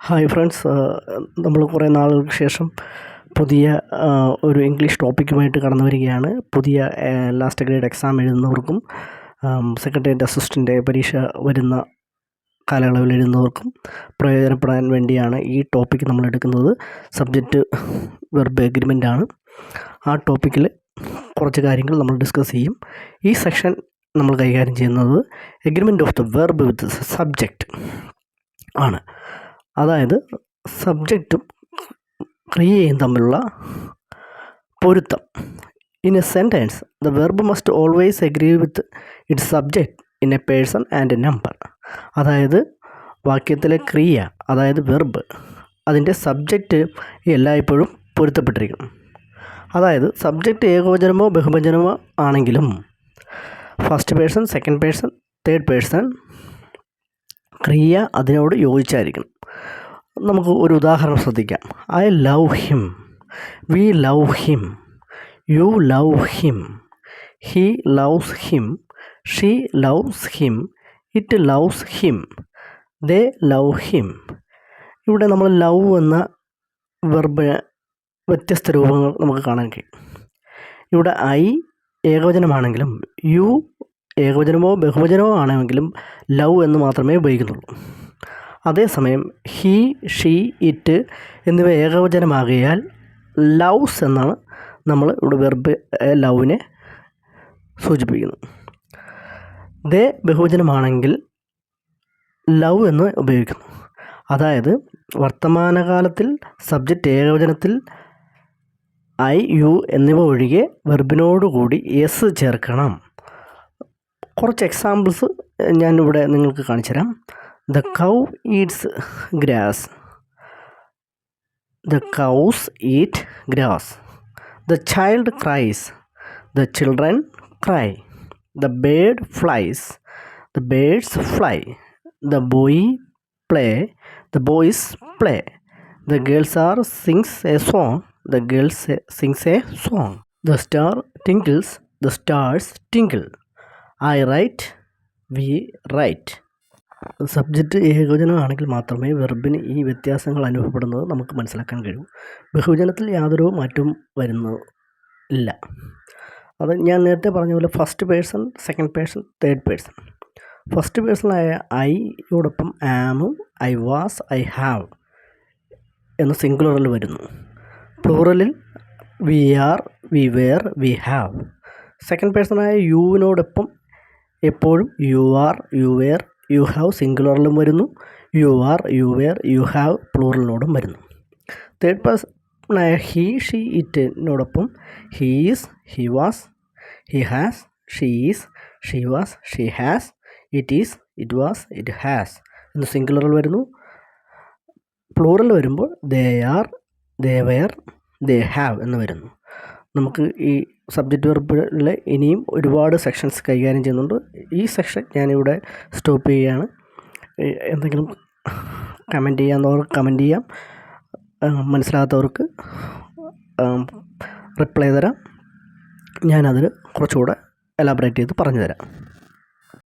Hi friends, നമ്മൾ കുറേ നാളുകൾക്ക് ശേഷം പുതിയ ഒരു ഇംഗ്ലീഷ് ടോപ്പിക്കുമായിട്ട് കടന്നു വരികയാണ്. പുതിയ ലാസ്റ്റ് ഗ്രേഡ് എക്സാം എഴുതുന്നവർക്കും സെക്രട്ടേറിയറ്റ് അസിസ്റ്റൻ്റ് പരീക്ഷ വരുന്ന കാലയളവിൽ എഴുതുന്നവർക്കും പ്രയോജനപ്പെടാൻ വേണ്ടിയാണ് ഈ ടോപ്പിക്ക് നമ്മൾ എടുക്കുന്നത്. സബ്ജക്റ്റ് വെർബ് എഗ്രിമെൻ്റ് ആണ്. ആ ടോപ്പിക്കിൽ കുറച്ച് കാര്യങ്ങൾ നമ്മൾ ഡിസ്കസ് ചെയ്യും. ഈ സെക്ഷൻ നമ്മൾ കൈകാര്യം ചെയ്യുന്നത് agreement of the verb with subject ആണ്. അതായത് സബ്ജക്റ്റും ക്രിയയും തമ്മിലുള്ള പൊരുത്തം. In A sentence the verb must always agree with its subject in A person and A number. അതായത് വാക്യത്തിലെ ക്രിയ, അതായത് വെർബ്, അതിൻ്റെ സബ്ജക്റ്റ് എല്ലായ്പ്പോഴും പൊരുത്തപ്പെട്ടിരിക്കണം. അതായത് സബ്ജക്റ്റ് ഏകവചനമോ ബഹുവചനമോ ആണെങ്കിലും first person, second person, third person ക്രിയ അതിനോട് യോജിച്ചായിരിക്കണം. നമുക്ക് ഒരു ഉദാഹരണം ശ്രദ്ധിക്കാം. I love him, we love him, you love him, he loves him, she loves him, it loves him, they love him. ഇവിടെ നമ്മൾ ലവ് എന്ന വെർബിന് വ്യത്യസ്ത രൂപങ്ങൾ നമുക്ക് കാണാൻ കഴിയും. ഇവിടെ ഐ ഏകവചനമാണെങ്കിലും യു ഏകവചനമോ ബഹുവചനമോ ആണെങ്കിലും ലവ് എന്ന് മാത്രമേ ഉപയോഗിക്കുന്നുള്ളൂ. അതേസമയം ഹി, ഷീ, ഇറ്റ് എന്നിവ ഏകവചനമാകിയാൽ ലവ്സ് എന്നാണ് നമ്മൾ ഇവിടെ വെർബ് ലവിനെ സൂചിപ്പിക്കുന്നത്. ദേ ബഹുവചനമാണെങ്കിൽ ലവ് എന്ന് ഉപയോഗിക്കുന്നു. അതായത് വർത്തമാനകാലത്തിൽ സബ്ജക്റ്റ് ഏകവചനത്തിൽ ഐ, യു എന്നിവ ഒഴികെ വെർബിനോടുകൂടി എസ് ചേർക്കണം. കുറച്ച് എക്സാമ്പിൾസ് ഞാനിവിടെ നിങ്ങൾക്ക് കാണിച്ചു തരാം. The cow eats grass. The cows eat grass. The child cries. The children cry. The bird flies. The birds fly. The boy play. The boys play. The girls sings a song. The girls sings a song. The star twinkles. The stars twinkle. I write. We write. Subject ഏകവചനമാണെങ്കിൽ മാത്രമേ വെർബിന് ഈ വ്യത്യാസങ്ങൾ അനുഭവപ്പെടുന്നത് നമുക്ക് മനസ്സിലാക്കാൻ കഴിയൂ. ബഹുവചനത്തിൽ യാതൊരു മാറ്റവും ഇല്ല. അത് ഞാൻ നേരത്തെ പറഞ്ഞ പോലെ first person, second person, third person. First പേഴ്സണായ ഐയോടൊപ്പം ആമും ഐ വാസ്, ഐ ഹാവ് എന്ന് സിംഗുലറിൽ വരുന്നു. പ്ലൂറലിൽ we are, we were, we have. Second പേഴ്സണായ യുവിനോടൊപ്പം എപ്പോഴും you are, you were, you have സിംഗുലറിലും വരുന്നു. You are, you were, you have പ്ലൂറലിനോടും വരുന്നു. തേർഡ് പേഴ്സണായ ഹി, ഷീ, ഇറ്റിനോടൊപ്പം he is, he was, he has, she is, she was, she has, it is, it was, it has എന്ന് സിംഗുലറിൽ വരുന്നു. Plural വരുമ്പോൾ they are, they were, they have എന്ന് വരുന്നു. നമുക്ക് ഈ സബ്ജക്റ്റ് വെർബിലെ ഇനിയും ഒരുപാട് സെക്ഷൻസ് കൈകാര്യം ചെയ്യുന്നുണ്ട്. ഈ സെക്ഷൻ ഞാനിവിടെ സ്റ്റോപ്പ് ചെയ്യുകയാണ്. എന്തെങ്കിലും കമൻറ്റ് ചെയ്യാവുന്നവർക്ക് കമൻറ്റ് ചെയ്യാം, മനസ്സിലാകാത്തവർക്ക് റിപ്ലൈ തരാം. ഞാനതിൽ കുറച്ചുകൂടെ എലാബറേറ്റ് ചെയ്ത് പറഞ്ഞു തരാം.